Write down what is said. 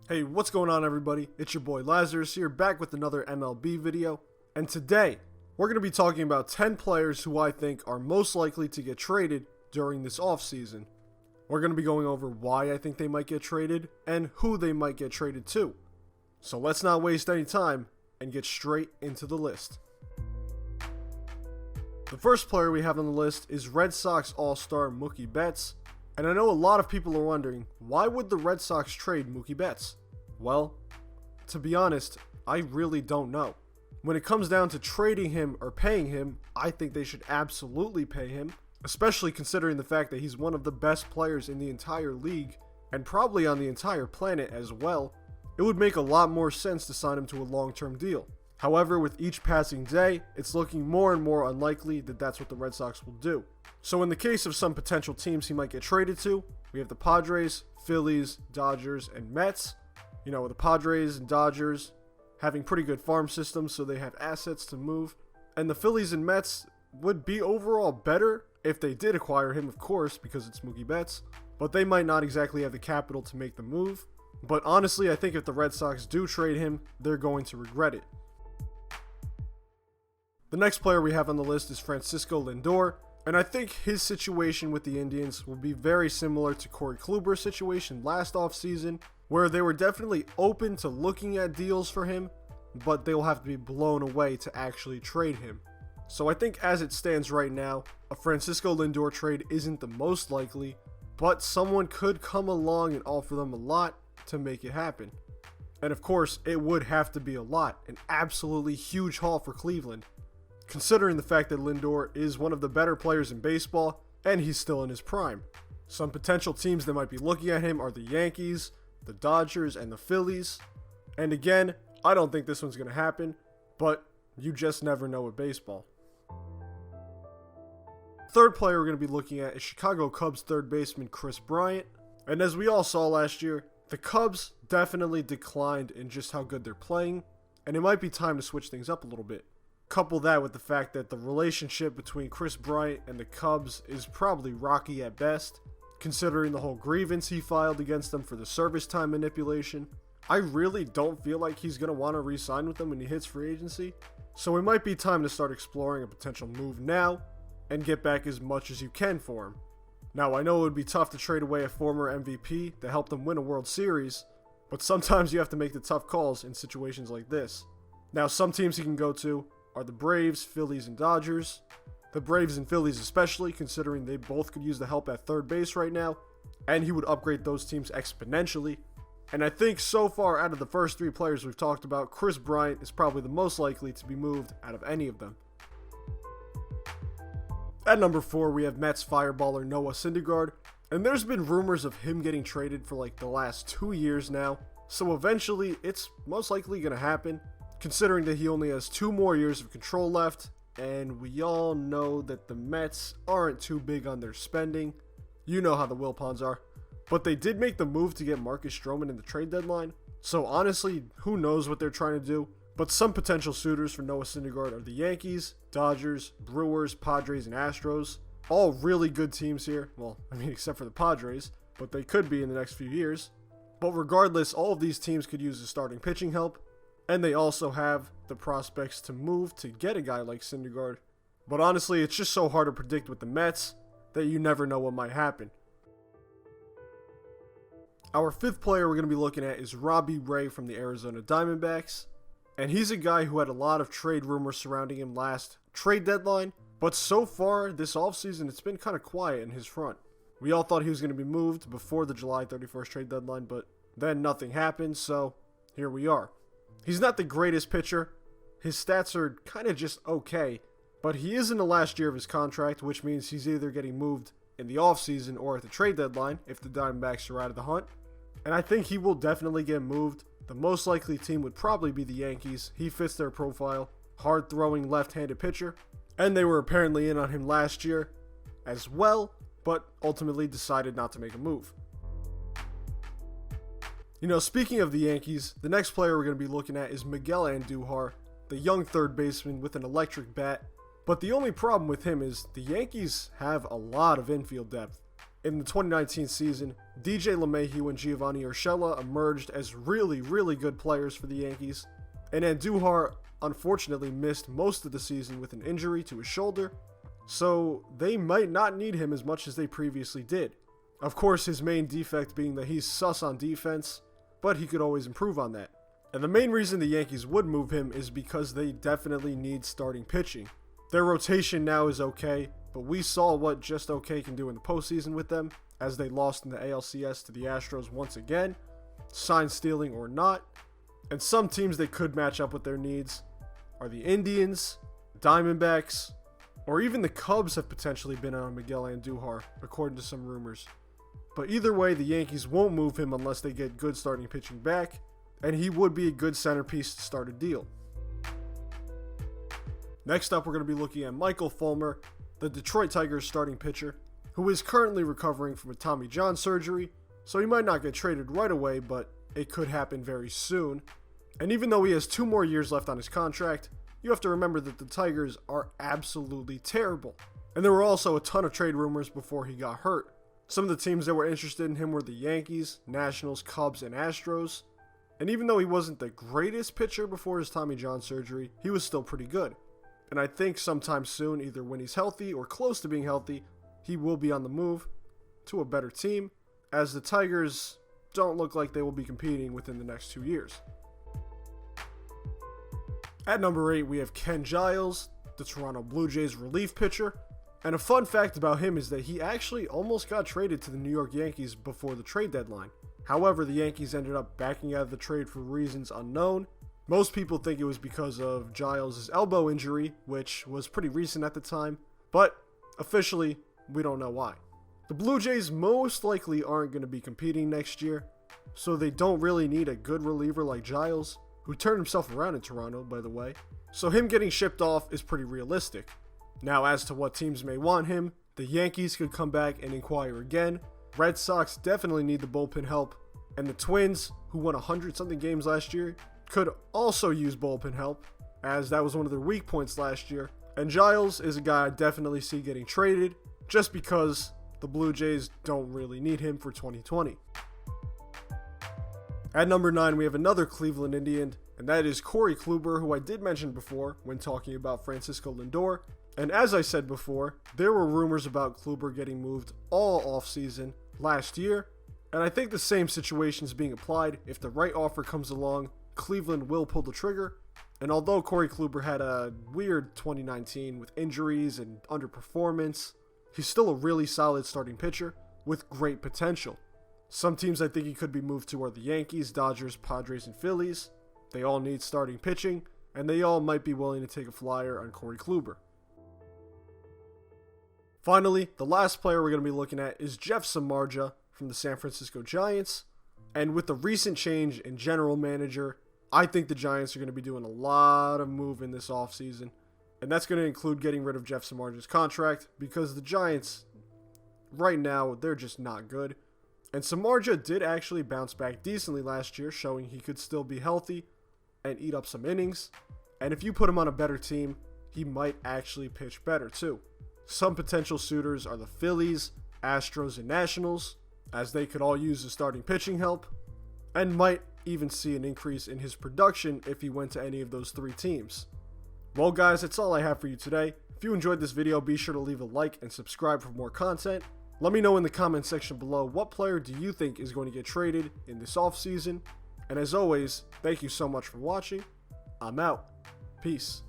Hey, what's going on everybody? It's your boy Lazarus here, back with another MLB video. And today, we're going to be talking about 10 players who I think are most likely to get traded during this offseason. We're going to be going over why I think they might get traded and who they might get traded to. So let's not waste any time and get straight into the list. The first player we have on the list is Red Sox All-Star Mookie Betts. And I know a lot of people are wondering, why would the Red Sox trade Mookie Betts? Well, to be honest, I really don't know. When it comes down to trading him or paying him, I think they should absolutely pay him, especially considering the fact that he's one of the best players in the entire league, and probably on the entire planet as well. It would make a lot more sense to sign him to a long-term deal. However, with each passing day, it's looking more and more unlikely that that's what the Red Sox will do. So in the case of some potential teams he might get traded to, we have the Padres, Phillies, Dodgers, and Mets. You know, the Padres and Dodgers having pretty good farm systems, so they have assets to move. And the Phillies and Mets would be overall better if they did acquire him, of course, because it's Mookie Betts. But they might not exactly have the capital to make the move. But honestly, I think if the Red Sox do trade him, they're going to regret it. The next player we have on the list is Francisco Lindor, and I think his situation with the Indians will be very similar to Corey Kluber's situation last offseason, where they were definitely open to looking at deals for him, but they will have to be blown away to actually trade him. So I think as it stands right now, a Francisco Lindor trade isn't the most likely, but someone could come along and offer them a lot to make it happen. And of course, it would have to be a lot, an absolutely huge haul for Cleveland, considering the fact that Lindor is one of the better players in baseball and he's still in his prime. Some potential teams that might be looking at him are the Yankees, the Dodgers, and the Phillies. And again, I don't think this one's going to happen, but you just never know with baseball. Third player we're going to be looking at is Chicago Cubs third baseman Kris Bryant. And as we all saw last year, the Cubs definitely declined in just how good they're playing, and it might be time to switch things up a little bit. Couple that with the fact that the relationship between Kris Bryant and the Cubs is probably rocky at best, considering the whole grievance he filed against them for the service time manipulation. I really don't feel like he's going to want to re-sign with them when he hits free agency, so it might be time to start exploring a potential move now and get back as much as you can for him. Now, I know it would be tough to trade away a former MVP that helped them win a World Series, but sometimes you have to make the tough calls in situations like this. Now, some teams he can go to are the Braves, Phillies, and Dodgers. The Braves and Phillies especially, considering they both could use the help at third base right now, and he would upgrade those teams exponentially. And I think so far out of the first three players we've talked about, Kris Bryant is probably the most likely to be moved out of any of them. At number 4, we have Mets fireballer Noah Syndergaard, and there's been rumors of him getting traded for like the last 2 years now, so eventually it's most likely going to happen, considering that he only has 2 more years of control left, and we all know that the Mets aren't too big on their spending. You know how the Wilpons are. But they did make the move to get Marcus Stroman in the trade deadline, so honestly, who knows what they're trying to do. But some potential suitors for Noah Syndergaard are the Yankees, Dodgers, Brewers, Padres, and Astros. All really good teams here. Well, I mean, except for the Padres, but they could be in the next few years. But regardless, all of these teams could use the starting pitching help, and they also have the prospects to move to get a guy like Syndergaard. But honestly, it's just so hard to predict with the Mets that you never know what might happen. Our 5th player we're going to be looking at is Robbie Ray from the Arizona Diamondbacks. And he's a guy who had a lot of trade rumors surrounding him last trade deadline, but so far this offseason it's been kind of quiet in his front. We all thought he was going to be moved before the July 31st trade deadline, but then nothing happened, so here we are. He's not the greatest pitcher. His stats are kind of just okay, but he is in the last year of his contract, which means he's either getting moved in the offseason or at the trade deadline if the Diamondbacks are out of the hunt. And I think he will definitely get moved. The most likely team would probably be the Yankees. He fits their profile. Hard-throwing left-handed pitcher. And they were apparently in on him last year as well, but ultimately decided not to make a move. You know, speaking of the Yankees, the next player we're going to be looking at is Miguel Andujar, the young third baseman with an electric bat. But the only problem with him is the Yankees have a lot of infield depth. In the 2019 season, DJ LeMahieu and Giovanni Urshela emerged as really, really good players for the Yankees, and Andujar unfortunately missed most of the season with an injury to his shoulder, so they might not need him as much as they previously did. Of course, his main defect being that he's sus on defense, but he could always improve on that. And the main reason the Yankees would move him is because they definitely need starting pitching. Their rotation now is okay, but we saw what just okay can do in the postseason with them, as they lost in the ALCS to the Astros once again, sign stealing or not. And some teams that could match up with their needs are the Indians, Diamondbacks, or even the Cubs have potentially been on Miguel Andujar, according to some rumors. But either way, the Yankees won't move him unless they get good starting pitching back, and he would be a good centerpiece to start a deal. Next up, we're going to be looking at Michael Fulmer, the Detroit Tigers starting pitcher, who is currently recovering from a Tommy John surgery, so he might not get traded right away, but it could happen very soon. And even though he has 2 more years left on his contract, you have to remember that the Tigers are absolutely terrible. And there were also a ton of trade rumors before he got hurt. Some of the teams that were interested in him were the Yankees, Nationals, Cubs, and Astros. And even though he wasn't the greatest pitcher before his Tommy John surgery, he was still pretty good. And I think sometime soon, either when he's healthy or close to being healthy, he will be on the move to a better team, as the Tigers don't look like they will be competing within the next 2 years. At number 8, we have Ken Giles, the Toronto Blue Jays relief pitcher. And a fun fact about him is that he actually almost got traded to the New York Yankees before the trade deadline. However, the Yankees ended up backing out of the trade for reasons unknown. Most people think it was because of Giles' elbow injury, which was pretty recent at the time, but officially, we don't know why. The Blue Jays most likely aren't going to be competing next year, so they don't really need a good reliever like Giles, who turned himself around in Toronto, by the way. So him getting shipped off is pretty realistic. Now, as to what teams may want him, the Yankees could come back and inquire again. Red Sox definitely need the bullpen help, and the Twins, who won 100-something games last year, could also use bullpen help, as that was one of their weak points last year. And Giles is a guy I definitely see getting traded, just because the Blue Jays don't really need him for 2020. At number 9, we have another Cleveland Indian, and that is Corey Kluber, who I did mention before when talking about Francisco Lindor. And as I said before, there were rumors about Kluber getting moved all offseason last year, and I think the same situation is being applied. If the right offer comes along, Cleveland will pull the trigger. And although Corey Kluber had a weird 2019 with injuries and underperformance, he's still a really solid starting pitcher with great potential. Some teams I think he could be moved to are the Yankees, Dodgers, Padres, and Phillies. They all need starting pitching, and they all might be willing to take a flyer on Corey Kluber. Finally, the last player we're going to be looking at is Jeff Samardzija from the San Francisco Giants. And with the recent change in general manager, I think the Giants are going to be doing a lot of moving this offseason. And that's going to include getting rid of Jeff Samardzija's contract, because the Giants, right now, they're just not good. And Samardzija did actually bounce back decently last year, showing he could still be healthy and eat up some innings. And if you put him on a better team, he might actually pitch better too. Some potential suitors are the Phillies, Astros, and Nationals, as they could all use the starting pitching help, and might even see an increase in his production if he went to any of those 3 teams. Well guys, that's all I have for you today. If you enjoyed this video, be sure to leave a like and subscribe for more content. Let me know in the comment section below, what player do you think is going to get traded in this offseason? And as always, thank you so much for watching. I'm out. Peace.